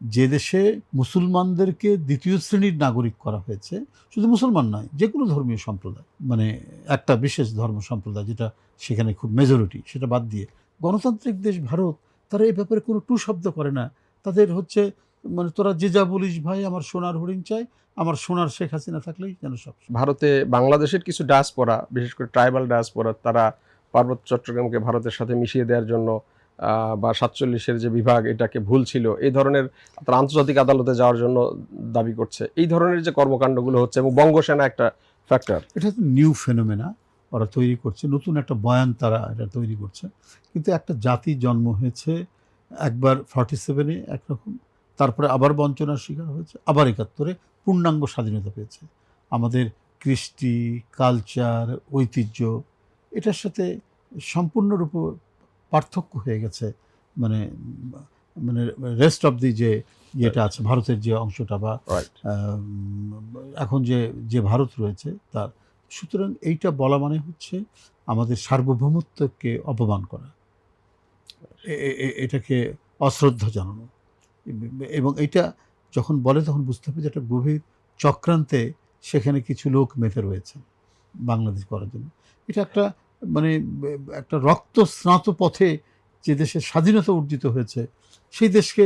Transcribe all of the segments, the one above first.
যে দেশে মুসলমানদেরকে দ্বিতীয় শ্রেণীর নাগরিক করা হয়েছে, শুধু মুসলমান নয়, যে কোনো ধর্মীয় সম্প্রদায়, মানে একটা বিশেষ ধর্ম সম্প্রদায় যেটা সেখানে খুব মেজরিটি, সেটা বাদ দিয়ে গণতান্ত্রিক দেশ ভারত, তারা এই ব্যাপারে কোনো টু শব্দ করে না। তাদের হচ্ছে মানে তোরা যে যা বলিস ভাই, আমার সোনার হরিণ চাই, আমার সোনার শেখ হাসিনা থাকলেই যেন সব। ভারতে বাংলাদেশের কিছু ডায়াসপোরা, বিশেষ করে ট্রাইবাল ডায়াসপোরা, তারা পার্বত্য চট্টগ্রামকে ভারতের সাথে মিশিয়ে দেওয়ার জন্য বা 47-এর যে বিভাগ এটাকে ভুল ছিল, এই ধরনের তারা আন্তর্জাতিক আদালতে যাওয়ার জন্য দাবি করছে। এই ধরনের যে কর্মকাণ্ডগুলো হচ্ছে, এবং বঙ্গসেনা একটা ফ্যাক্টর। এটা তো নিউ ফেনোমেনা, ওরা তৈরি করছে, নতুন একটা বয়ান তারা এটা তৈরি করছে। কিন্তু একটা জাতি জন্ম হয়েছে একবার 47-এ একরকম, তারপরে আবার বঞ্চনার শিকার হয়েছে, আবার 71-এ পূর্ণাঙ্গ স্বাধীনতা পেয়েছে। আমাদের কৃষ্টি, কালচার, ঐতিহ্য এটার সাথে সম্পূর্ণরূপে পার্থক্য হয়ে গেছে। মানে মানে রেস্ট অফ দি যে ইয়েটা আছে, ভারতের যে অংশটা বা এখন যে যে ভারত রয়েছে তার। সুতরাং এইটা বলা মানে হচ্ছে আমাদের সার্বভৌমত্বকে অপমান করা, এটাকে অশ্রদ্ধা জানানো। এবং এইটা যখন বলে তখন বুঝতে হবে যে একটা গভীর চক্রান্তে সেখানে কিছু লোক মেতে রয়েছে বাংলাদেশ করার জন্য। এটা একটা মানে একটা রক্ত স্নাত পথে যে দেশের স্বাধীনতা অর্জিত হয়েছে, সেই দেশকে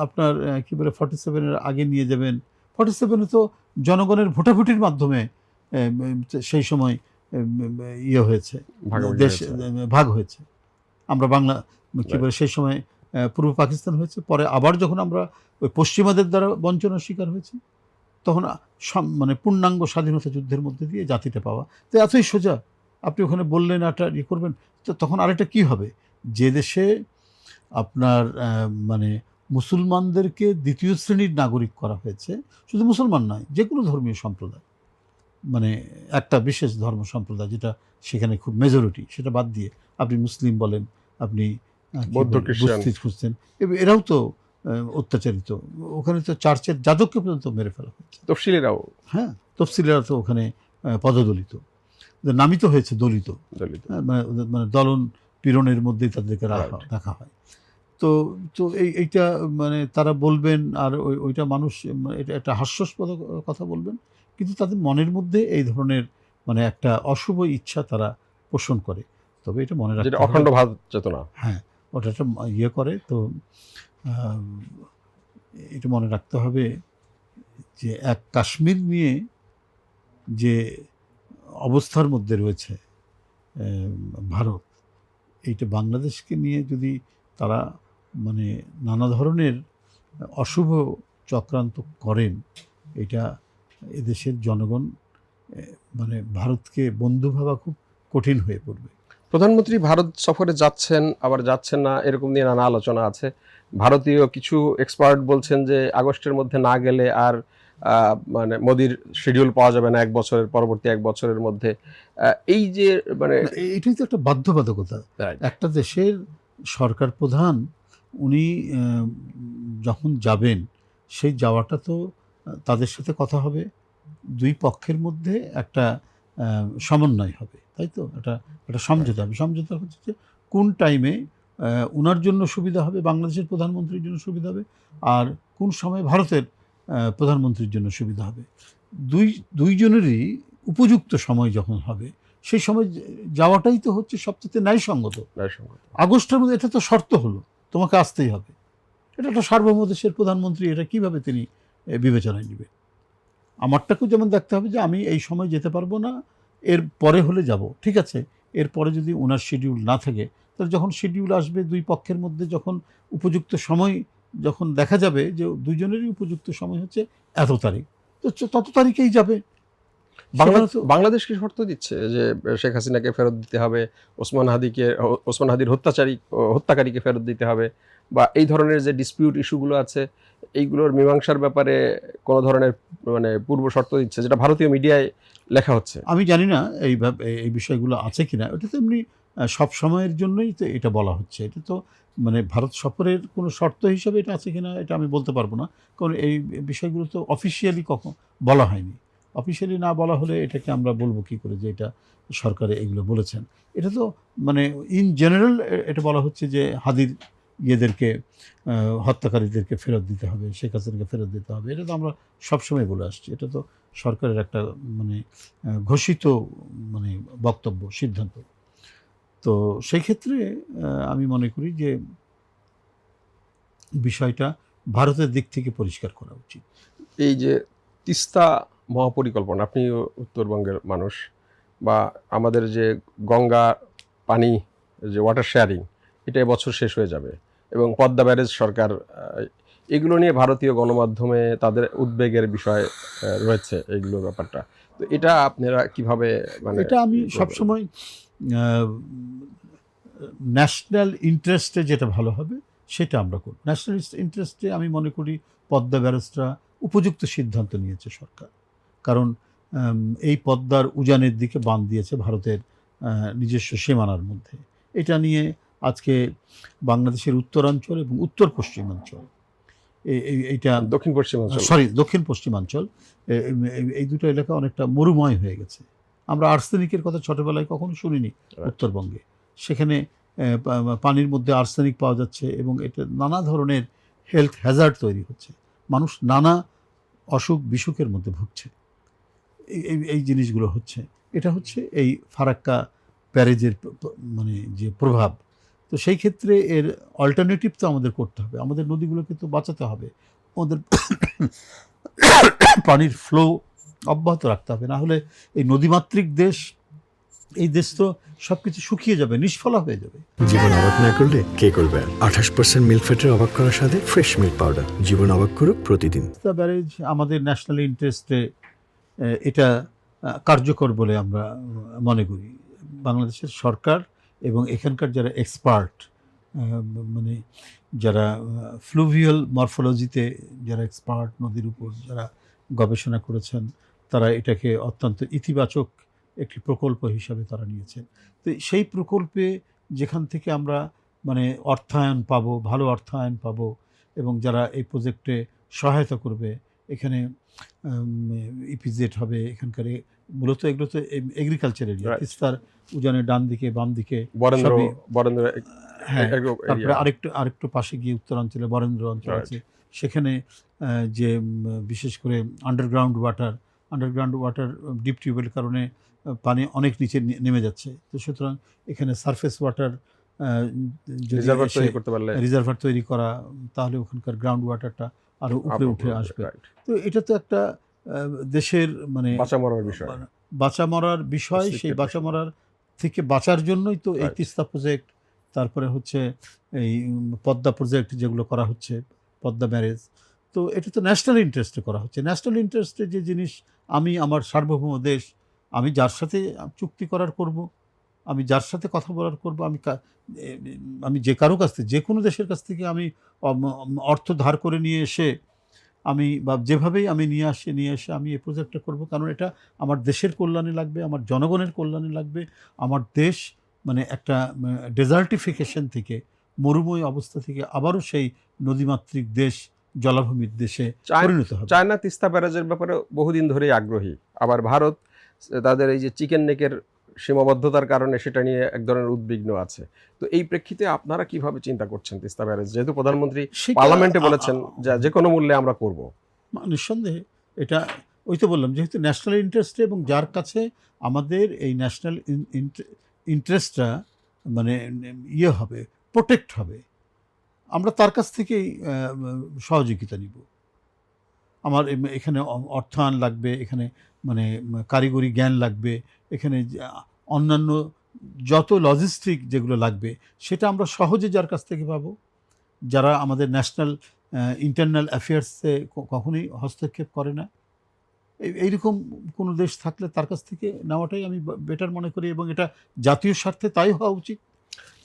আপনার কী বলে 47-এর আগে নিয়ে যাবেন। 47-এ তো জনগণের ভোটাভুটির মাধ্যমে সেই সময় ইয়ে হয়েছে, দেশ ভাগ হয়েছে। আমরা বাংলা কী বলে সেই সময় পূর্ব পাকিস্তান হয়েছে, পরে আবার যখন আমরা ওই পশ্চিমাদের দ্বারা বঞ্চনার শিকার হয়েছি, তখন মানে পূর্ণাঙ্গ স্বাধীনতা যুদ্ধের মধ্যে দিয়ে জাতিটা পাওয়া। তো এতই সোজা। আপনি ওখানে বললেন একটা ইয়ে করবেন, তো তখন আরেকটা কী হবে, যে দেশে আপনার মানে মুসলমানদেরকে দ্বিতীয় শ্রেণীর নাগরিক করা হয়েছে, শুধু মুসলমান নয়, যে কোনো ধর্মীয় সম্প্রদায়, মানে একটা বিশেষ ধর্ম সম্প্রদায় যেটা সেখানে খুব মেজরিটি, সেটা বাদ দিয়ে আপনি মুসলিম বলেন, আপনি বৌদ্ধ, খ্রিস্টান, এরাও তো অত্যাচারিত। ওখানে তো চার্চের যাজককে পর্যন্ত মেরে ফেলা হয়েছে, তফসিলিরাও। হ্যাঁ, তফসিলেরা তো ওখানে পদদলিত, নামিত হয়েছে দলিত, মানে দলন পীড়নের মধ্যেই তাদেরকে রাখা হয়। তো তো এইটা মানে তারা বলবেন, আর ওইটা মানুষ এটা একটা হাস্যাস্পদ কথা বলবেন, কিন্তু তাদের মনের মধ্যে এই ধরনের মানে একটা অশুভ ইচ্ছা তারা পোষণ করে। তবে এটা মনে রাখতে হবে, অখণ্ড ভারত চেতনা, হ্যাঁ, ওটা একটা ইয়ে করে। তো এটা মনে রাখতে হবে যে এক কাশ্মীর নিয়ে যে অবস্থার মধ্যে রয়েছে ভারত, এইটা বাংলাদেশকে নিয়ে যদি তারা মানে নানা ধরনের অশুভ চক্রান্ত করেন, এটা এদেশের জনগণ মানে ভারতকে বন্ধু ভাবা খুব কঠিন হয়ে পড়বে। প্রধানমন্ত্রী ভারত সফরে যাচ্ছেন, আবার যাচ্ছেন না, এরকম নিয়ে নানা আলোচনা আছে। ভারতীয় কিছু এক্সপার্ট বলছেন যে আগস্টের মধ্যে না গেলে আর মানে মোদির শিডিউল পাওয়া যাবে না এক বছরের, পরবর্তী এক বছরের মধ্যে। এই যে মানে এটাই তো একটা বাধ্যবাধকতা। একটা দেশের সরকার প্রধান উনি যখন যাবেন, সেই যাওয়াটা তো তাদের সাথে কথা হবে, দুই পক্ষের মধ্যে একটা সমন্বয় হবে, তাই তো? একটা সমঝোতা হবে। সমঝোতা হচ্ছে যে কোন টাইমে ওনার জন্য সুবিধা হবে, বাংলাদেশের প্রধানমন্ত্রীর জন্য সুবিধা হবে, আর কোন সময় ভারতের প্রধানমন্ত্রীর জন্য সুবিধা হবে। দুইজনেরই উপযুক্ত সময় যখন হবে, সেই সময় যাওয়াটাই তো হচ্ছে সবচেয়ে ন্যায়সঙ্গত। আগস্টের মধ্যে এটা তো শর্ত হলো, তোমাকে আসতেই হবে। এটা একটা সার্বভৌম দেশের প্রধানমন্ত্রী, এটা কিভাবে তিনি বিবেচনায় নেবে? আমারটাকেও যেমন দেখতে হবে যে আমি এই সময় যেতে পারবো না, এর পরে হলে যাব, ঠিক আছে। এরপরে যদি ওনার শিডিউল না থাকে, তাহলে যখন শিডিউল আসবে দুই পক্ষের মধ্যে, যখন উপযুক্ত সময় যখন দেখা যাবে যে দুইজনেরই উপযুক্ত সময় হচ্ছে এত তারিখ, তো তত তারিখেই যাবে। বাংলাদেশ কি শর্ত দিচ্ছে যে শেখ হাসিনাকে ফেরত দিতে হবে, ওসমান হাদির হত্যাকারীকে ফেরত দিতে হবে, বা এই ধরনের যে ডিসপিউট ইস্যুগুলো আছে এইগুলোর মীমাংসার ব্যাপারে কোনো ধরনের মানে পূর্ব শর্ত দিচ্ছে, যেটা ভারতীয় মিডিয়ায় লেখা হচ্ছে? আমি জানি না এই বিষয়গুলো আছে কিনা। এটা তো এমনি সব সময়ের জন্যই তো এটা বলা হচ্ছে। এটা তো মানে ভারত সফরের কোনো শর্ত হিসাবে এটা আছে কিনা এটা আমি বলতে পারবো না, কারণ এই বিষয়গুলো তো অফিসিয়ালি কখন বলা হয়নি। অফিসিয়ালি না বলা হলে এটাকে আমরা বলবো কী করে যে এটা সরকারে এগুলো বলেছেন। এটা তো মানে ইন জেনারেল এটা বলা হচ্ছে যে হাদির ইয়েদেরকে হত্যাকারীদেরকে ফেরত দিতে হবে, শেখ হাসিনাকে ফেরত দিতে হবে। এটা তো আমরা সবসময় বলে আসছি, এটা তো সরকারের একটা মানে ঘোষিত মানে বক্তব্য, সিদ্ধান্ত। তো সেই ক্ষেত্রে আমি মনে করি যে বিষয়টা ভারতের দিক থেকে পরিষ্কার করা উচিত। এই যে তিস্তা মহাপরিকল্পনা, আপনি উত্তরবঙ্গের মানুষ, বা আমাদের যে গঙ্গা পানি যে ওয়াটার শেয়ারিং, এটা এবছর শেষ হয়ে যাবে, এবং পদ্মা ব্যারেজ সরকার এগুলো নিয়ে ভারতীয় গণমাধ্যমে তাদের উদ্বেগের বিষয় রয়েছে, এইগুলো ব্যাপারটা। তো এটা আপনারা কিভাবে মানে এটা আমি সবসময় ন্যাশনাল ইন্টারেস্টে যেটা ভালো হবে সেটা আমরা করব। ন্যাশনাল ইন্টারেস্টে আমি মনে করি পদ্মা ব্যারেজটা উপযুক্ত সিদ্ধান্ত নিয়েছে সরকার, কারণ এই পদ্মার উজানের দিকে বাঁধ দিয়েছে ভারতের নিজস্ব সীমানার মধ্যে। এটা নিয়ে আজকে বাংলাদেশের উত্তরাঞ্চল এবং উত্তর পশ্চিমাঞ্চল, এইটা দক্ষিণ পশ্চিমাঞ্চল, দক্ষিণ পশ্চিমাঞ্চল, এই দুটো এলাকা অনেকটা মরুময় হয়ে গেছে। আমরা আর্সেনিকের কথা ছোটবেলায় কখনো শুনিনি উত্তরবঙ্গে, সেখানে পানির মধ্যে আর্সেনিক পাওয়া যাচ্ছে এবং এটা নানা ধরনের হেলথ হ্যাজার্ড তৈরি হচ্ছে, মানুষ নানা অসুখ বিসুখের মধ্যে ভুগছে। এই জিনিসগুলো হচ্ছে, এটা হচ্ছে এই ফারাক্কা ব্যারেজের মানে যে প্রভাব। তো সেই ক্ষেত্রে এর অল্টারনেটিভ তো আমাদের করতে হবে, আমাদের নদীগুলোকে তো বাঁচাতে হবে, আমাদের পানির ফ্লো অব্যাহত রাখতে হবে, না হলে এই নদীমাতৃক দেশ, এই দেশ তো সব কিছু শুকিয়ে যাবে, নিষ্ফলা হয়ে যাবে। জীবন অবাক না করলে কে করবে? 28% মিল্ক ফ্যাটের অবাক করার সাথে ফ্রেশ মিল্ক পাউডার। জীবন অবাক করুক প্রতিদিন। তিস্তা ব্যারেজ আমাদের ন্যাশনাল ইন্টারেস্টে এটা কার্যকর বলে আমরা মনে করি। বাংলাদেশের সরকার এবং এখানকার যারা এক্সপার্ট, মানে যারা ফ্লুভিয়াল মরফোলজিতে যারা এক্সপার্ট, নদীর উপর যারা গবেষণা করেছেন, তারা এটাকে অত্যন্ত ইতিবাচক একটি প্রকল্প হিসাবে তারা নিয়েছেন। তো সেই প্রকল্পে যেখান থেকে আমরা মানে অর্থায়ন পাবো, ভালো অর্থায়ন পাবো, এবং যারা এই প্রজেক্টে সহায়তা করবে, এখানে ইপিজেড হবে, এখানকার মূলত এগুলো তো এগ্রিকালচার এরিয়া, তিস্তার উজানের ডান দিকে বাম দিকে বরেন্দ্র, হ্যাঁ, তারপরে আরেকটু পাশে গিয়ে উত্তরাঞ্চলে বরেন্দ্র অঞ্চল আছে, সেখানে যে বিশেষ করে আন্ডারগ্রাউন্ড ওয়াটার ডিপ টিউবের কারণে পানি অনেক নিচে নেমে যাচ্ছে। তো সুতরাং এখানে সারফেস ওয়াটার রিজার্ভার তৈরি করা, তাহলে ওখানকার গ্রাউন্ড ওয়াটারটা আরো উপরে উঠে আসবে। তো এটা তো একটা দেশের মানে বাঁচা মরার বিষয়, সেই বাঁচা মরার থেকে বাঁচার জন্যই তো এই তিস্তা প্রজেক্ট, তারপরে হচ্ছে এই পদ্মা প্রজেক্ট যেগুলো করা হচ্ছে, পদ্মা ব্যারেজ। তো এটা তো ন্যাশনাল ইন্টারেস্টে করা হচ্ছে। ন্যাশনাল ইন্টারেস্টে যে জিনিস, আমি আমার সার্বভৌম দেশ, আমি যার সাথে চুক্তি করার করব, আমি যার সাথে কথা বলার করব, আমি যে কারো কাছ থেকে, যে কোনো দেশের কাছ থেকে আমি অর্থ ধার করে নিয়ে এসে আমি বা যেভাবেই আমি নিয়ে এসে আমি এই প্রজেক্টটা করব, কারণ এটা আমার দেশের কল্যাণে লাগবে, আমার জনগণের কল্যাণে লাগবে। আমার দেশ মানে একটা ডেজার্টিফিকেশন থেকে, মরুময় অবস্থা থেকে আবারও সেই নদীমাতৃক দেশ, জলাভূমির দেশে পরিণত হবে। চায়না তিস্তা ব্যারেজের ব্যাপারে বহুদিন ধরেই আগ্রহী, আবার ভারত তাদের এই যে চিকেন নেকের সীমাবদ্ধতার কারণে সেটা নিয়ে এক ধরনের উদ্বিগ্ন আছে। তো এই প্রেক্ষিতে আপনারা কিভাবে চিন্তা করছেন তিস্তা ব্যারেজ, যেহেতু প্রধানমন্ত্রী পার্লামেন্টে বলেছেন যে কোনো মূল্যে আমরা করব? নিঃসন্দেহে এটা, ওই তো বললাম, যেহেতু ন্যাশনাল ইন্টারেস্টে, এবং যার কাছে আমাদের এই ন্যাশনাল ইন্টারেস্টটা মানে ইয়ে হবে, প্রোটেক্ট হবে, আমরা তার কাছ থেকেই সহযোগিতা নিব। আমার এখানে অর্থায়ন লাগবে, এখানে মানে কারিগরি জ্ঞান লাগবে, এখানে অন্যান্য যত লজিস্টিক যেগুলো লাগবে, সেটা আমরা সহজে যার কাছ থেকে পাবো, যারা আমাদের ন্যাশনাল ইন্টারনাল অ্যাফেয়ার্সে কখনোই হস্তক্ষেপ করে না। এইরকম কোনো দেশ থাকলে তার কাছ থেকে নেওয়াটাই আমি বেটার মনে করি, এবং এটা জাতীয় স্বার্থে তাই হওয়া উচিত।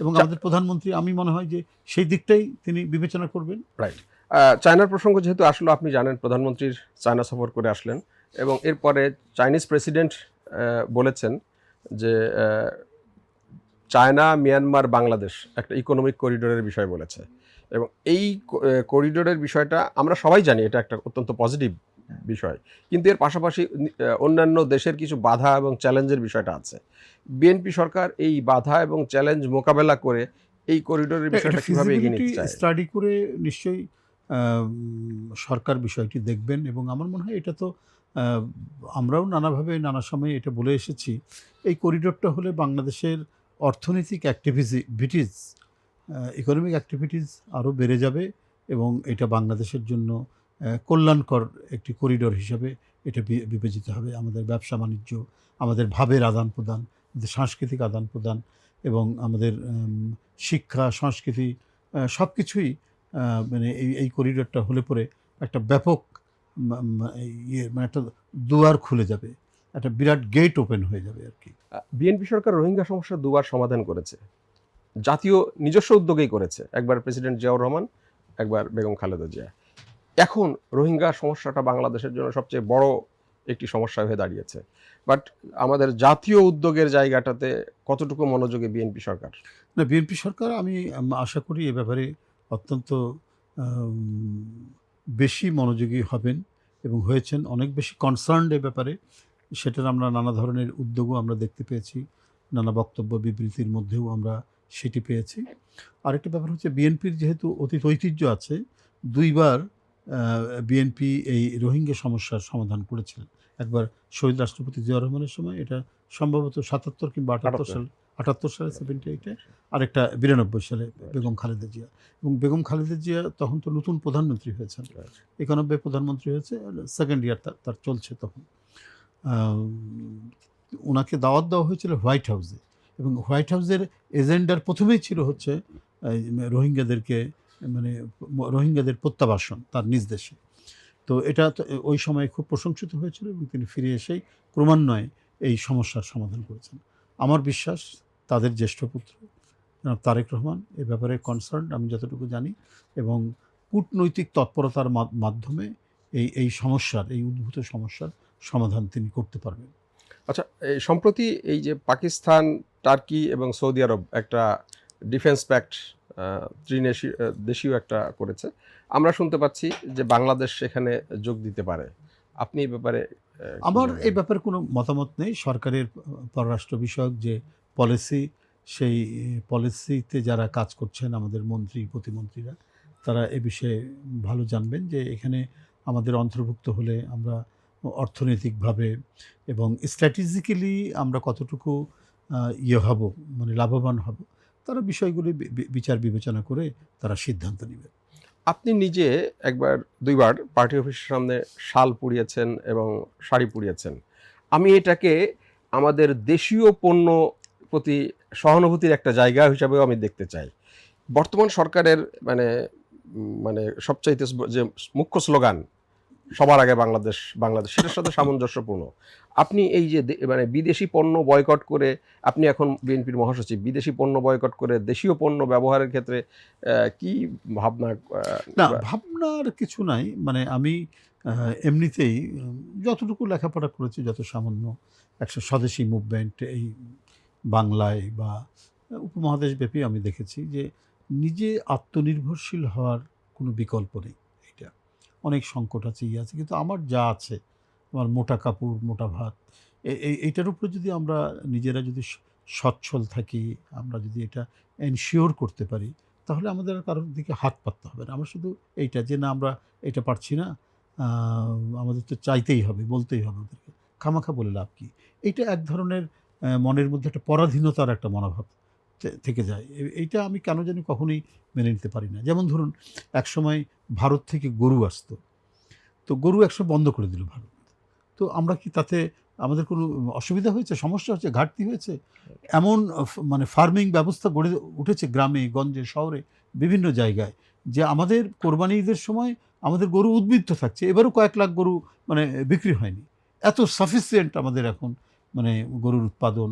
এবং আমাদের প্রধানমন্ত্রী, আমি মনে হয় যে সেই দিকটাই তিনি বিবেচনা করবেন। রাইট। চায়নার প্রসঙ্গ যেহেতু আসলো, আপনি জানেন প্রধানমন্ত্রীর চায়না সফর করে আসলেন, এবং এরপরে চাইনিজ প্রেসিডেন্ট বলেছেন যে চায়না, মিয়ানমার, বাংলাদেশ একটা ইকোনমিক করিডোরের বিষয় বলেছে, এবং এই করিডোরের বিষয়টা আমরা সবাই জানি এটা একটা অত্যন্ত পজিটিভ বিষয়, কিন্তু এর পাশাপাশি অন্যান্য দেশের কিছু বাধা এবং চ্যালেঞ্জের বিষয়টা আছে। বিএনপি সরকার এই বাধা এবং চ্যালেঞ্জ মোকাবেলা করে এই করিডোরের বিষয়টা কিভাবে এগিয়ে নিতে চায়? স্টাডি করে নিশ্চয়ই সরকার বিষয়টি দেখবেন, এবং আমার মনে হয় এটা তো আমরাও নানাভাবে নানা সময়ে এটা বলে এসেছি, এই করিডোরটা হলে বাংলাদেশের অর্থনৈতিক অ্যাক্টিভিটিস, ইকোনমিক অ্যাক্টিভিটিস আরও বেড়ে যাবে, এবং এটা বাংলাদেশের জন্য কল্যাণকর একটি করিডোর হিসাবে এটা বিবেচিত হবে। আমাদের ব্যবসা বাণিজ্য, আমাদের ভাবের আদান প্রদান, আমাদের সাংস্কৃতিক আদান প্রদান, এবং আমাদের শিক্ষা সংস্কৃতি সব কিছুই মানে এই করিডোরটা হলে পরে একটা ব্যাপক মানে একটা দুয়ার খুলে যাবে, একটা বিরাট গেট ওপেন হয়ে যাবে আর কি। বিএনপি সরকার রোহিঙ্গা সমস্যা দুবার সমাধান করেছে, জাতীয় নিজস্ব উদ্যোগেই করেছে, একবার প্রেসিডেন্ট জিয়াউর রহমান, একবার বেগম খালেদা জিয়া। এখন রোহিঙ্গা সমস্যাটা বাংলাদেশের জন্য সবচেয়ে বড় একটি সমস্যা হয়ে দাঁড়িয়েছে, বাট আমাদের জাতীয় উদ্যোগের জায়গাটাতে কতটুকু মনোযোগী বিএনপি সরকার? না, বিএনপি সরকার আমি আশা করি এ ব্যাপারে অত্যন্ত বেশি মনোযোগী হবেন এবং হয়েছেন, অনেক বেশি কনসার্নড এ ব্যাপারে। সেটার আমরা নানা ধরনের উদ্যোগও আমরা দেখতে পেয়েছি, নানা বক্তব্য বিবৃতির মধ্যেও আমরা সেটি পেয়েছি। আরেকটা ব্যাপার হচ্ছে, বিএনপির যেহেতু অতীত ঐতিহ্য আছে, দুইবার বিএনপি এই রোহিঙ্গা সমস্যার সমাধান করেছিলেন। একবার শহীদ রাষ্ট্রপতি জিয়াউর রহমানের সময়, এটা সম্ভবত ৭৭ কিংবা ৭৮ সালে, ৭৮ সালে 78-এ, আরেকটা ৯২ সালে বেগম খালেদা জিয়া। এবং বেগম খালেদা জিয়া তখন তো নতুন প্রধানমন্ত্রী হয়েছেন, ৯১ প্রধানমন্ত্রী হয়েছে, সেকেন্ড ইয়ার তার চলছে তখন। ওনাকে দাওয়াত দেওয়া হয়েছিল হোয়াইট হাউসে, এবং হোয়াইট হাউসের এজেন্ডার প্রথমেই ছিল হচ্ছে রোহিঙ্গাদেরকে, মানে রোহিঙ্গাদের প্রত্যাবাসন তার নিজ দেশে। তো এটা তো ওই সময় খুব প্রশংসিত হয়েছিল, এবং তিনি ফিরে এসেই ক্রমান্বয়ে এই সমস্যার সমাধান করেছেন। আমার বিশ্বাস তাদের জ্যেষ্ঠ পুত্র জনাব তারেক রহমান এ ব্যাপারে কনসার্ন, আমি যতটুকু জানি, এবং কূটনৈতিক তৎপরতার মাধ্যমে এই সমস্যার, এই উদ্ভূত সমস্যার সমাধান তিনি করতে পারবেন। আচ্ছা, এই সম্প্রতি এই যে পাকিস্তান, টার্কি এবং সৌদি আরব একটা ডিফেন্স প্যাক্ট দেশীয় একটা করেছে, আমরা শুনতে পাচ্ছি যে বাংলাদেশ সেখানে যোগ দিতে পারে। আপনি এই ব্যাপারে আমার এই ব্যাপারে কোনো মতামত নেই। সরকারের পররাষ্ট্র বিষয়ক যে পলিসি, সেই পলিসিতে যারা কাজ করছেন, আমাদের মন্ত্রী প্রতিমন্ত্রীরা, তারা এ বিষয়ে ভালো জানবেন যে এখানে আমাদের অন্তর্ভুক্ত হলে আমরা অর্থনৈতিকভাবে এবং স্ট্র্যাটেজিক্যালি আমরা কতটুকু হব, মানে লাভবান হব, তারা বিষয়গুলি বিচার বিবেচনা করে তারা সিদ্ধান্ত নেবে। আপনি নিজে একবার দুইবার পার্টি অফিসের সামনে শাল পুড়িয়েছেন এবং শাড়ি পুড়িয়েছেন। আমি এটাকে আমাদের দেশীয় পণ্য প্রতি সহানুভূতির একটা জায়গা হিসাবেও আমি দেখতে চাই। বর্তমান সরকারের মানে মানে সবচাইতে যে মুখ্য স্লোগান সবার আগে বাংলাদেশ বাংলাদেশ, সেটার সাথে সামঞ্জস্যপূর্ণ। আপনি এই যে মানে বিদেশি পণ্য বয়কট করে, আপনি এখন বিএনপির মহাসচিব, বিদেশি পণ্য বয়কট করে দেশীয় পণ্য ব্যবহারের ক্ষেত্রে কি ভাবনা? না, ভাবনার কিছু নাই। মানে আমি এমনিতেই যতটুকু লেখাপড়া করেছি, যত সামান্য একটা স্বদেশি মুভমেন্ট এই বাংলায় বা উপমহাদেশব্যাপী আমি দেখেছি যে নিজে আত্মনির্ভরশীল হওয়ার কোনো বিকল্প নেই। এটা অনেক সংকট আছে, আছে, কিন্তু আমার যা আছে, আমার মোটা কাপড়, মোটা ভাত, এইটার উপরে যদি আমরা নিজেরা যদি সচ্ছল থাকি, আমরা যদি এটা এনশিওর করতে পারি, তাহলে আমাদের আর কারোর দিকে হাত পাততে হবে না। আমরা শুধু এইটা যে না আমরা এটা পারছি না, আমাদের তো চাইতেই হবে, বলতেই হবে, ওদেরকে খামাখা বলে লাভ কী। এইটা এক ধরনের মনের মধ্যে একটা পরাধীনতার একটা মনোভাব থেকে যায়। এইটা আমি কেন জানি কখনোই মেনে নিতে পারি না। যেমন ধরুন, একসময় ভারত থেকে গরু আসতো, তো গরু একসময় বন্ধ করে দিল ভারত। তো আমরা কি তাতে আমাদের কোনো অসুবিধা হয়েছে, সমস্যা হচ্ছে, ঘাটতি হয়েছে? এমন মানে ফার্মিং ব্যবস্থা গড়ে উঠেছে গ্রামে গঞ্জে শহরে বিভিন্ন জায়গায়, যে আমাদের কোরবানি ঈদের সময় আমাদের গরু উদ্বৃত্ত থাকছে। এবারও কয়েক লাখ গরু মানে বিক্রি হয়নি। এত সাফিসিয়েন্ট আমাদের এখন মানে গরুর উৎপাদন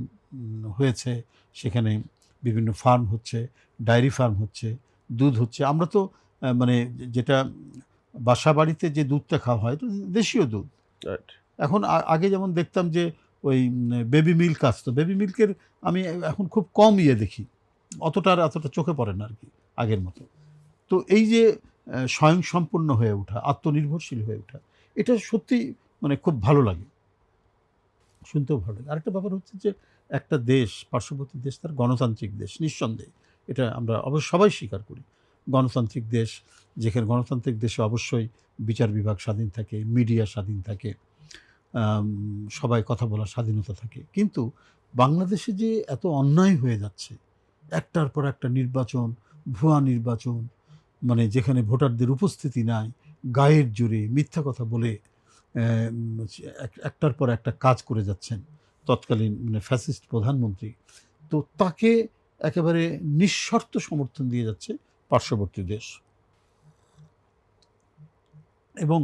হয়েছে, সেখানে বিভিন্ন ফার্ম হচ্ছে, ডায়েরি ফার্ম হচ্ছে, দুধ হচ্ছে। আমরা তো মানে যেটা বাসা বাড়িতে যে দুধটা খাওয়া হয়, তো দেশীয় দুধ। এখন আগে যেমন দেখতাম যে ওই বেবি মিল্ক আসতো, বেবি মিল্কের আমি এখন খুব কম দেখি, এতটা চোখে পড়ে না আর কি আগের মতো। তো এই যে স্বয়ংসম্পূর্ণ হয়ে ওঠা, আত্মনির্ভরশীল হয়ে ওঠা, এটা সত্যি মানে খুব ভালো লাগে, শুনতেও ভালো লাগে। আরেকটা ব্যাপার হচ্ছে যে একটা দেশ, পার্শ্ববর্তী দেশ, তার গণতান্ত্রিক দেশ নিঃসন্দেহে, এটা আমরা অবশ্য সবাই স্বীকার করি। গণতান্ত্রিক দেশ, যেখানে গণতান্ত্রিক দেশে অবশ্যই বিচার বিভাগ স্বাধীন থাকে, মিডিয়া স্বাধীন থাকে, সবাই কথা বলার স্বাধীনতা থাকে। কিন্তু বাংলাদেশে যে এত অন্যায় হয়ে যাচ্ছে, একটার পর একটা নির্বাচন, ভুয়া নির্বাচন, মানে যেখানে ভোটারদের উপস্থিতি নাই, গায়ের জোরে মিথ্যা কথা বলে একটার পর একটা কাজ করে যাচ্ছেন তৎকালীন মানে ফ্যাসিস্ট প্রধানমন্ত্রী, তো তাকে একেবারে নিঃশর্ত সমর্থন দিয়ে যাচ্ছে পার্শ্ববর্তী দেশ। এবং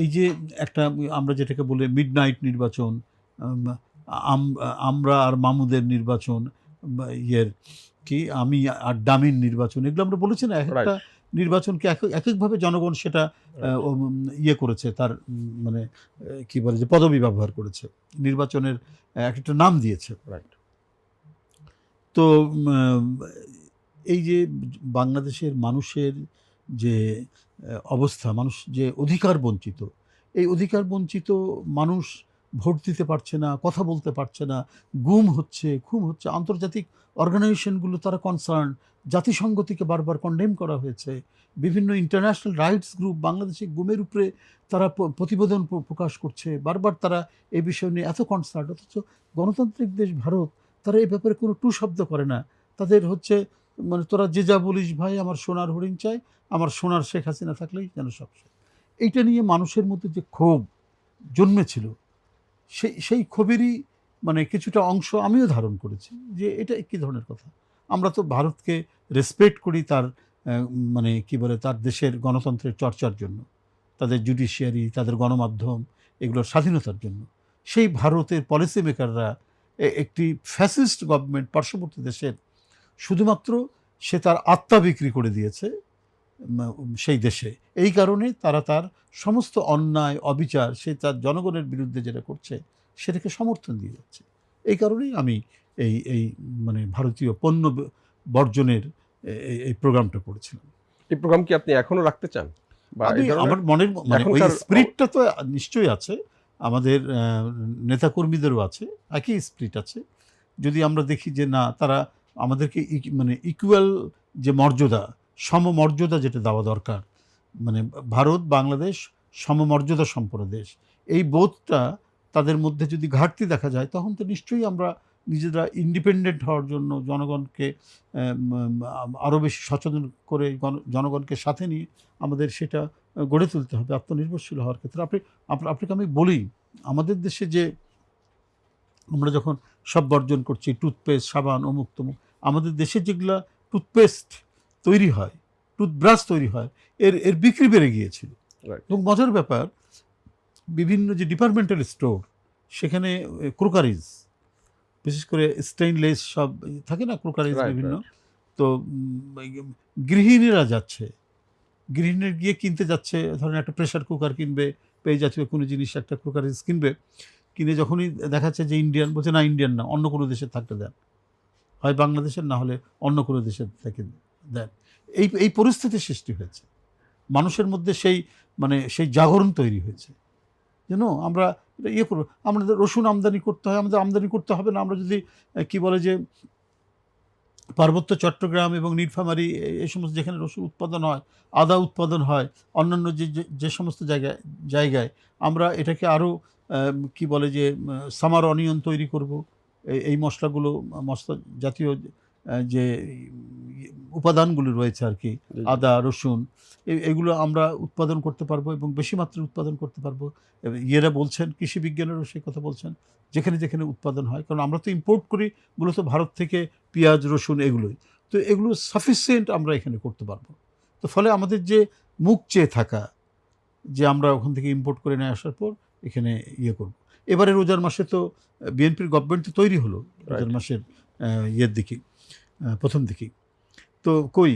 এই যে একটা আমরা যেটাকে বলে মিডনাইট নির্বাচন, আমরা আর মামুদের নির্বাচন, ইয়ের কি আমি আর ডামির নির্বাচন, এগুলো আমরা বলেছি না, একটা নির্বাচনকে এক একভাবে জনগণ সেটা ইয়ে করেছে, তার মানে কি বলে যে পদবি ব্যবহার করেছে, নির্বাচনের একটা নাম দিয়েছে। তো এই যে বাংলাদেশের মানুষের যে অবস্থা, মানুষ যে অধিকার বঞ্চিত, এই অধিকার বঞ্চিত মানুষ ভোট দিতে পারছে না, কথা বলতে পারছে না, গুম হচ্ছে, খুন হচ্ছে। আন্তর্জাতিক অর্গানাইজেশনগুলো তারা কনসার্ন, জাতিসংঘ থেকে বারবার কন্ডেম করা হয়েছে, বিভিন্ন ইন্টারন্যাশনাল রাইটস গ্রুপ বাংলাদেশে গুমের উপরে তারা প্রতিবেদন প্রকাশ করছে, বারবার তারা এই বিষয় নিয়ে এত কনসার্ন। অথচ গণতান্ত্রিক দেশ ভারত, তারা এই ব্যাপারে কোনো টু শব্দ করে না। তাদের হচ্ছে মানে তোরা যে যা বলিস ভাই, আমার সোনার হরিণ চাই, আমার সোনার শেখ হাসিনা থাকলেই যেন সব। এইটা নিয়ে মানুষের মধ্যে যে ক্ষোভ জন্মেছিল, সেই ক্ষোভেরই মানে কিছুটা অংশ আমিও ধারণ করেছি, যে এটা কী ধরনের কথা। আমরা তো ভারতকে রেসপেক্ট করি তার মানে কি বলে তার দেশের গণতন্ত্রের চর্চার জন্য, তাদের জুডিশিয়ারি, তাদের গণমাধ্যম, এগুলোর স্বাধীনতার জন্য। সেই ভারতের পলিসি মেকাররা একটি ফ্যাসিস্ট গভর্নমেন্ট পার্শ্ববর্তী দেশের শুধুমাত্র সে তার আত্মা বিক্রি করে দিয়েছে সেই দেশে, এই কারণে তারা তার সমস্ত অন্যায় অবিচার, সে তার জনগণের বিরুদ্ধে যেটা করছে সেটাকে সমর্থন দিয়ে যাচ্ছে। এই কারণেই আমি এই মানে ভারতীয় পণ্য বর্জনের এই প্রোগ্রামটা করেছিলাম। এই প্রোগ্রাম কি আপনি এখনো রাখতে চান? আমার মনের মানে ওই স্পিরিটটা তো নিশ্চয়ই আছে, আমাদের নেতাকর্মীদেরও আছে, একই স্পিরিট আছে। যদি আমরা দেখি যে না, তারা আমাদেরকে মানে ইকুয়াল যে মর্যাদা, সমমর্যাদা যেটা দেওয়া দরকার, মানে ভারত বাংলাদেশ সমমর্যাদা সম্পন্ন দেশ, এই বোধটা তাদের মধ্যে যদি ঘাটতি দেখা যায়, তখন তো নিশ্চয়ই আমরা নিজেরা ইন্ডিপেন্ডেন্ট হওয়ার জন্য জনগণকে আরও বেশি সচেতন করে জনগণকে সাথে নিয়ে আমাদের সেটা গড়ে তুলতে হবে, আত্মনির্ভরশীল হওয়ার ক্ষেত্রে। আপনাকে আমি বলি, আমাদের দেশে যে আমরা যখন সব বর্জন করছি, টুথপেস্ট, সাবান, অমুক তমুক, আমাদের দেশে যেগুলো টুথপেস্ট তৈরি হয়, টুথব্রাশ তৈরি হয়, এর বিক্রি বেড়ে গিয়েছিল। এবং মজার ব্যাপার, বিভিন্ন যে ডিপার্টমেন্টাল স্টোর, সেখানে ক্রোকারিজ, বিশেষ করে স্টেইনলেস সব থাকে না, ক্রোকারিজ বিভিন্ন, তো গৃহিণীরা যাচ্ছে, গৃহিণীরা গিয়ে কিনতে যাচ্ছে, ধরেন একটা প্রেশার কুকার কিনবে, পেয়ে জাতীয় কোনো জিনিস, একটা ক্রোকারিজ কিনবে, কিনে যখনই দেখাচ্ছে যে ইন্ডিয়ান, বলছে না ইন্ডিয়ান না, অন্য কোনো দেশের থাকতে দেন, হয় বাংলাদেশের, না হলে অন্য কোনো দেশের থেকে দেন। এই পরিস্থিতি সৃষ্টি হয়েছে মানুষের মধ্যে, সেই জাগরণ তৈরি হয়েছে যেন আমরা এটা ইয়ে করবো। আমাদের রসুন আমদানি করতে হয়, আমাদের আমদানি করতে হবে না। আমরা যদি কি বলে যে পার্বত্য চট্টগ্রাম এবং নীলফামারী, এই সমস্ত যেখানে রসুন উৎপাদন হয়, আদা উৎপাদন হয়, অন্যান্য যে সমস্ত জায়গায় আমরা এটাকে আরও কি বলে যে সামার অনিয়ন তৈরি করব, এই মশলাগুলো, মশলা জাতীয় যে উপাদানগুলো রয়েছে আর কি, আদা রসুন, এগুলো আমরা উৎপাদন করতে পারবো এবং বেশি মাত্রায় উৎপাদন করতে পারবো। ইয়েরা বলছেন, কৃষি বিজ্ঞানেরও সেই কথা বলছেন, যেখানে যেখানে উৎপাদন হয়, কারণ আমরা তো ইম্পোর্ট করি মূলত ভারত থেকে পেঁয়াজ, রসুন, এগুলোই তো, এগুলো সাফিসিয়েন্ট আমরা এখানে করতে পারবো। তো ফলে আমাদের যে মুখ চেয়ে থাকা, যে আমরা ওখান থেকে ইম্পোর্ট করে নিয়ে আসার পর এখানে ইয়ে করব। এবারে রোজার মাসে তো বিএনপির গভর্নমেন্ট তো তৈরি হলো রোজার মাসের ইয়ের দিকে, প্রথম দিকেই তো কই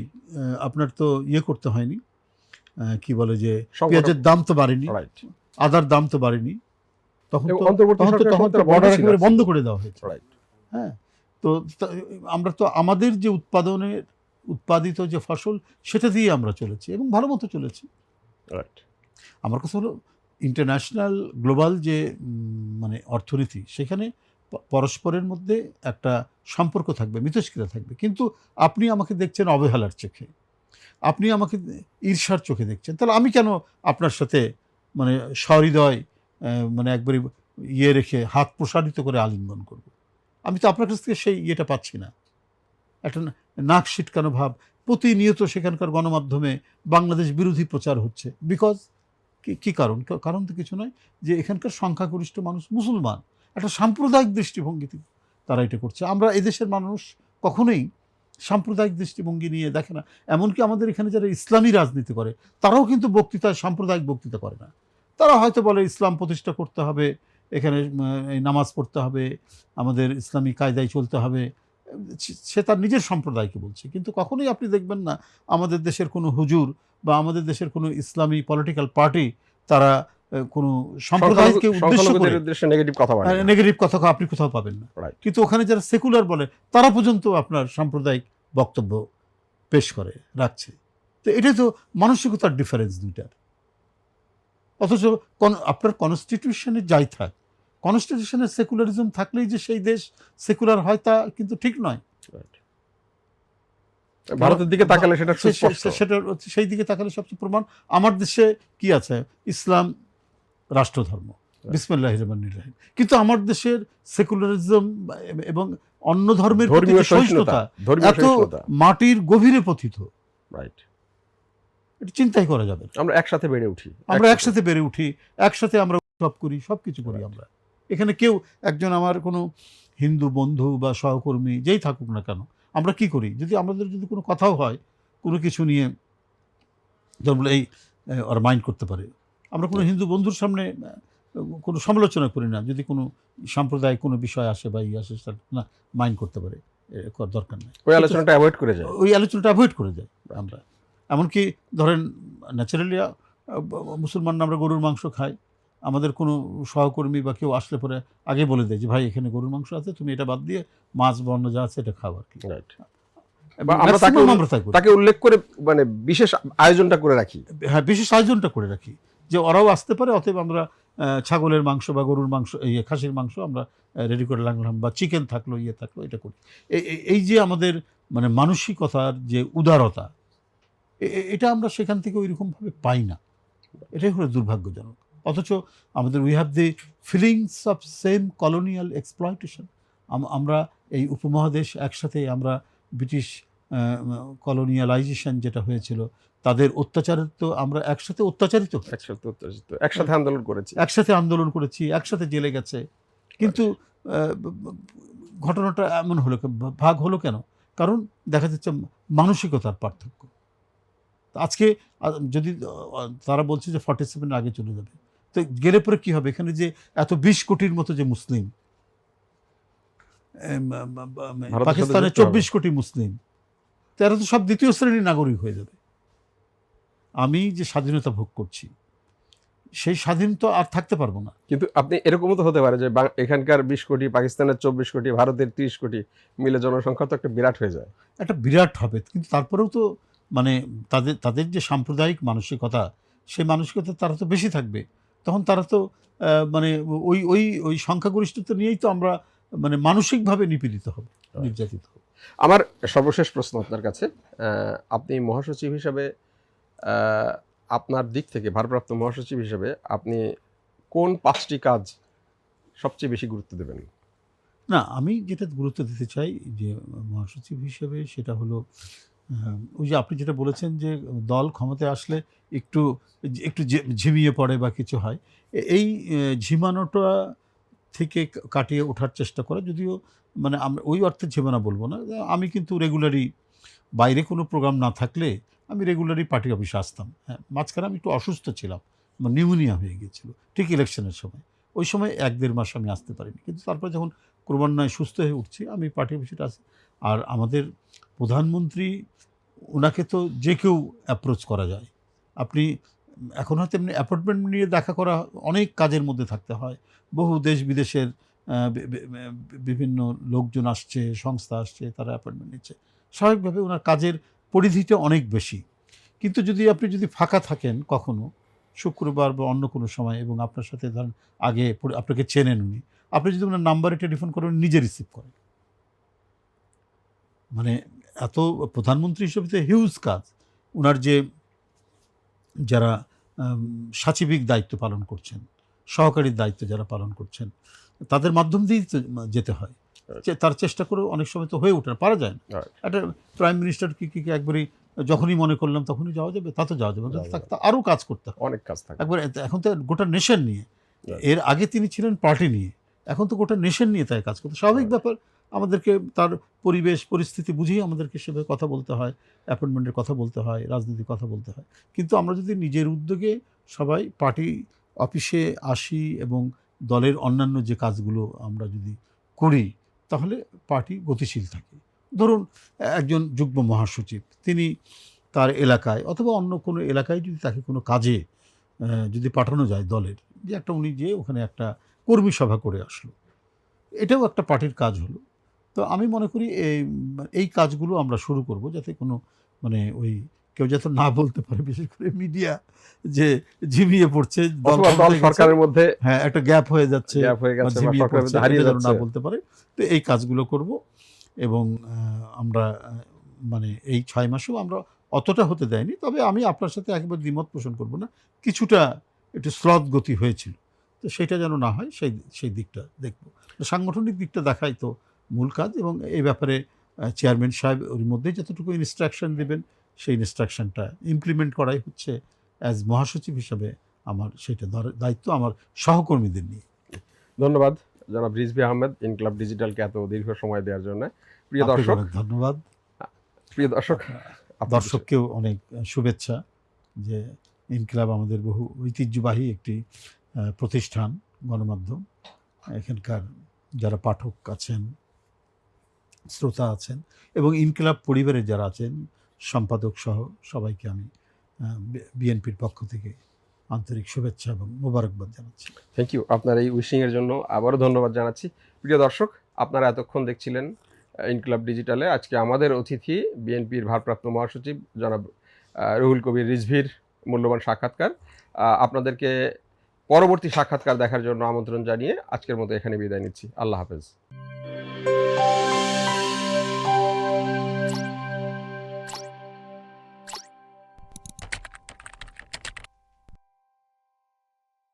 আপনার তো ইয়ে করতে হয়নি, কি বলে যে পেঁয়াজের দাম তো বাড়েনি, আদার দাম তো বাড়েনি, তখন তো বর্ডার একেবারে বন্ধ করে দেওয়া হয়েছে। হ্যাঁ, তো আমরা তো আমাদের যে উৎপাদিত যে ফসল, সেটা দিয়ে আমরা চলেছি এবং ভালো মতো চলেছি। আমার কথা হলো ইন্টারন্যাশনাল গ্লোবাল যে মানে অর্থনীতি, সেখানে পরস্পরের মধ্যে একটা সম্পর্ক থাকবে, মিথস্ক্রিয়া থাকবে। কিন্তু আপনি আমাকে দেখছেন অবহেলার চোখে, আপনি আমাকে ঈর্ষার চোখে দেখছেন, তাহলে আমি কেন আপনার সাথে মানে সহৃদয় মানে একবারে ইয়ে রেখে হাত প্রসারিত করে আলিঙ্গন করব? আমি তো আপনার কাছ থেকে সেই ইয়েটা পাচ্ছি না। একটা নাক সিটকানো ভাব প্রতিনিয়ত সেখানকার গণমাধ্যমে বাংলাদেশ বিরোধী প্রচার হচ্ছে। বিকজ কি কারণ? কারণ তো কিছু নয়, যে এখানকার সংখ্যাগরিষ্ঠ মানুষ মুসলমান, একটা সাম্প্রদায়িক দৃষ্টিভঙ্গিতে তারা এটা করছে। আমরা এদেশের মানুষ কখনোই সাম্প্রদায়িক দৃষ্টিভঙ্গি নিয়ে দেখে না। এমনকি আমাদের এখানে যারা ইসলামী রাজনীতি করে তারাও কিন্তু বক্তৃতায় সাম্প্রদায়িক বক্তৃতা করে না। তারা হয়তো বলে ইসলাম প্রতিষ্ঠা করতে হবে, এখানে এই নামাজ পড়তে হবে, আমাদের ইসলামী কায়দায় চলতে হবে, সে তার নিজের সম্প্রদায়কে বলছে। কিন্তু কখনোই আপনি দেখবেন না আমাদের দেশের কোনো হুজুর বা আমাদের দেশের কোনো ইসলামী পলিটিক্যাল পার্টি তারা কোনো সম্প্রদায়কে উদ্দেশ্য করে নেগেটিভ কথা বলে, নেগেটিভ কথা আপনি কোথাও পাবেন না। Right. কিন্তু ওখানে যারা সেকুলার বলে তারা পর্যন্ত আপনার সাম্প্রদায়িক বক্তব্য পেশ করে রাখছে। তো এটাই তো মানসিকতার ডিফারেন্স দুইটার। অথচ আপনার কনস্টিটিউশনে যাই থাক, কনস্টিটিউশনের সেকুলারিজম থাকলেই যে সেই দেশ সেকুলার হয় তা কিন্তু ঠিক নয়। ভারতের দিকে তাকালে সেটা সেটা সেই দিকে তাকালে সবচেয়ে প্রমাণ। আমার দেশে কি আছে? ইসলাম রাষ্ট্রধর্ম, বিসমিল্লাহির রহমানির রহিম। কিন্তু আমার দেশের সেকুলারিজম এবং অন্য ধর্মের প্রতি সহিষ্ণুতা এত মাটির গভীরে পতিত, রাইট, এটা চিন্তাই করা যাবে। আমরা একসাথে বেড়ে উঠি, একসাথে আমরা উৎসব করি, সবকিছু করি আমরা। এখানে কেউ একজন আমার কোনো হিন্দু বন্ধু বা সহকর্মী যেই থাকুক না কেন, আমরা কি করি? যদি আমাদের যদি কোনো কথাও হয় কোনো কিছু নিয়ে, ধরুন এই ওরা মাইন্ড করতে পারে, আমরা কোনো হিন্দু বন্ধুর সামনে কোনো সমালোচনা করি না। যদি কোনো সাম্প্রদায়িক কোনো বিষয় আসে বা আসে, না মাইন্ড করতে পারে, দরকার নেই, ওই আলোচনাটা অ্যাভয়েড করে যায় আমরা। এমনকি ধরেন ন্যাচারালি মুসলমানরা আমরা গরুর মাংস খাই, আমাদের কোনো সহকর্মী বা কেউ আসলে পরে আগে বলে দেয় যে ভাই এখানে গরুর মাংস আছে, তুমি এটা বাদ দিয়ে মাছ বা অন্য যা আছে এটা খাও আর কি। আমরা তাকে উল্লেখ করে মানে বিশেষ আয়োজনটা করে রাখি। হ্যাঁ, বিশেষ আয়োজনটা করে রাখি যে ওরাও আসতে পারে। অতএব আমরা ছাগলের মাংস বা গরুর মাংস, খাসির মাংস আমরা রেডি করে রাখলাম, বা চিকেন থাকলো, থাকলো, এটা করি। এই যে আমাদের মানে মানসিকতার যে উদারতা, এটা আমরা সেখান থেকে ওইরকমভাবে পাই না। এটাই হলো দুর্ভাগ্যজনক। অথচ আমাদের we have the feelings of same colonial exploitation. আমরা এই উপমহাদেশ একসাথে, আমরা ব্রিটিশ কলোনিয়ালাইজেশন যেটা হয়েছিল, তাদের অত্যাচারিত, তো আমরা একসাথে অত্যাচারিত, একসাথে আন্দোলন করেছি, একসাথে জেলে গেছে। কিন্তু ঘটনাটা এমন হলো, ভাগ হলো কেন? কারণ দেখা যাচ্ছে মানসিকতার পার্থক্য। আজকে যদি তারা বলছে যে 47 আগে চলে যাবে, তো গেলে পরে কী হবে? এখানে যে এত 20 কোটির মতো যে মুসলিম, পাকিস্তানে 24 কোটি মুসলিম, তারা তো সব দ্বিতীয় শ্রেণীর নাগরিক হয়ে যাবে। আমি যে স্বাধীনতা ভোগ করছি সেই স্বাধীনতা আর থাকতে পারবো না। কিন্তু আপনি এরকমও তো হতে পারে যে এখানকার 20 কোটি, পাকিস্তানের 24 কোটি, ভারতের 30 কোটি মিলে জনসংখ্যা তো একটা বিরাট হয়ে যায়। একটা বিরাট হবে, কিন্তু তারপরেও তো মানে তাদের যে সাম্প্রদায়িক মানসিকতা, সেই মানসিকতা তারা তো বেশি থাকবে। তখন তারা তো মানে ওই সংখ্যাগরিষ্ঠতা নিয়েই তো আমরা মানে মানসিকভাবে নিপীড়িত হব, নির্যাতিত হব। আমার সর্বশেষ প্রশ্ন আপনার কাছে, আপনি মহাসচিব হিসাবে, আপনার দিক থেকে ভারপ্রাপ্ত মহাসচিব হিসেবে আপনি কোন 5টি কাজ সবচেয়ে বেশি গুরুত্ব দেবেন? না, আমি যেটা গুরুত্ব দিতে চাই যে মহাসচিব হিসেবে, সেটা হলো ওই যে আপনি যেটা বলেছেন যে দল ক্ষমতায় আসলে একটু ঝিমিয়ে পড়ে বা কিছু হয়, এই ঝিমানোটা থেকে কাটিয়ে ওঠার চেষ্টা করা। যদিও মানে আমরা ওই অর্থে ঝিমানো বলবো না, আমি কিন্তু রেগুলারই বাইরে কোনো প্রোগ্রাম না থাকলে আমি রেগুলারই পার্টি অফিসে আসতাম। হ্যাঁ, মাঝখানে আমি একটু অসুস্থ ছিলাম, আমার নিউমোনিয়া হয়ে গিয়েছিল ঠিক ইলেকশনের সময়। ওই সময় 1-1.5 মাস আমি আসতে পারিনি, কিন্তু তারপরে যখন ক্রমান্বয়ে সুস্থ হয়ে উঠছি আমি পার্টি অফিসে আসি। আর আমাদের প্রধানমন্ত্রী, ওনাকে তো যে কেউ অ্যাপ্রোচ করা যায়। আপনি এখন হয়তো এমনি অ্যাপয়েন্টমেন্ট নিয়ে দেখা করা অনেক কাজের মধ্যে থাকতে হয়, বহু দেশ বিদেশের বিভিন্ন লোকজন আসছে, সংস্থা আসছে, তারা অ্যাপয়েন্টমেন্ট নিচ্ছে, স্বাভাবিকভাবে ওনার কাজের পরিধিটা অনেক বেশি। কিন্তু আপনি যদি ফাঁকা থাকেন কখনো শুক্রবার বা অন্য কোনো সময়, এবং আপনার সাথে ধরেন আগে আপনাকে চেনেন উনি, আপনি যদি ওনার নাম্বারে টেলিফোন করেন নিজে রিসিভ করেন। মানে এত প্রধানমন্ত্রী হিসেবে তো হিউজ কাজ। ওনার যে যারা সচিবিক দায়িত্ব পালন করছেন, সহকারীর দায়িত্ব যারা পালন করছেন, তাদের মাধ্যম দিয়েই তো যেতে হয়। তার চেষ্টা করেও অনেক সময় তো হয়ে ওঠে না, পারা যায় না। একটা প্রাইম মিনিস্টার কি একবারই যখনই মনে করলাম তখনই যাওয়া যাবে, তা তো যাওয়া যাবে না, আরও কাজ করতে হয়, অনেক কাজ থাকে একবার। এখন তো গোটা নেশন নিয়ে, এর আগে তিনি ছিলেন পার্টি নিয়ে, এখন তো গোটা নেশন নিয়ে তাই কাজ করতে। স্বাভাবিক ব্যাপার, আমাদেরকে তার পরিবেশ পরিস্থিতি বুঝিয়ে আমাদেরকে সেভাবে কথা বলতে হয়, অ্যাপয়েন্টমেন্টের কথা বলতে হয়, রাজনীতির কথা বলতে হয়। কিন্তু আমরা যদি নিজের উদ্যোগে সবাই পার্টি অফিসে আসি এবং দলের অন্যান্য যে কাজগুলো আমরা যদি করি, তাহলে পার্টি গতিশীল থাকে। ধরুন একজন যুগ্ম মহাসচিব, তিনি তার এলাকায় অথবা অন্য কোনো এলাকায় যদি তাকে কোনো কাজে যদি পাঠানো যায় দলের, যে একটা উনি যে ওখানে একটা কর্মী সভা করে আসলো, এটাও একটা পার্টির কাজ হলো। তো আমি মনে করি এই কাজগুলো আমরা শুরু করব, যাতে কোনো মানে ওই কেউ যাতে না বলতে পারে, বিশেষ করে মিডিয়া, যে ঝিমিয়ে পড়ছে, সরকারের মধ্যে হ্যাঁ একটা গ্যাপ হয়ে যাচ্ছে, ঝিমিয়ে পড়ছে, হারিয়ে যাচ্ছে, না বলতে পারে। তো এই কাজগুলো করব এবং আমরা মানে এই 6 মাসেও আমরা অতটা হতে দেয়নি। তবে আমি আপনার সাথে একেবারে দ্বিমত পোষণ করব না, কিছুটা একটু স্লথ গতি হয়েছিল, তো সেটা যেন না হয় সেই দিকটা দেখব। সাংগঠনিক দিকটা দেখাই তো মূল কাজ, এবং এই ব্যাপারে চেয়ারম্যান সাহেব ওর মধ্যেই যতটুকু ইনস্ট্রাকশন দেবেন, সেই ইনস্ট্রাকশনটা ইমপ্লিমেন্ট করাই হচ্ছে অ্যাজ মহাসচিব হিসাবে আমার সেটা দায়িত্ব, আমার সহকর্মীদের নিয়ে। ধন্যবাদ জনাব রিজভী আহমেদ, ইনকিলাব ডিজিটালকে এত দীর্ঘ সময় দেওয়ার জন্য। প্রিয় দর্শক, ধন্যবাদ। প্রিয় দর্শক, দর্শককেও অনেক শুভেচ্ছা, যে ইনকিলাব আমাদের বহু ঐতিহ্যবাহী একটি প্রতিষ্ঠান, গণমাধ্যম। এখানকার যারা পাঠক আছেন, শ্রোতা আছেন, এবং ইনকিলাব পরিবারের যারা আছেন, সম্পাদক সহ সবাইকে আমি বিএনপির পক্ষ থেকে আন্তরিক শুভেচ্ছা এবং মোবারকবাদ জানাচ্ছি। Thank you. আপনার এই উইশিংয়ের জন্য আবারও ধন্যবাদ জানাচ্ছি। প্রিয় দর্শক, আপনারা এতক্ষণ দেখছিলেন ইনকিলাব ডিজিটালে। আজকে আমাদের অতিথি বিএনপির ভারপ্রাপ্ত মহাসচিব জনাব রুহুল কবির রিজভীর মূল্যবান সাক্ষাৎকার। আপনাদেরকে পরবর্তী সাক্ষাৎকার দেখার জন্য আমন্ত্রণ জানিয়ে আজকের মতো এখানে বিদায় নিচ্ছি। আল্লাহ হাফেজ।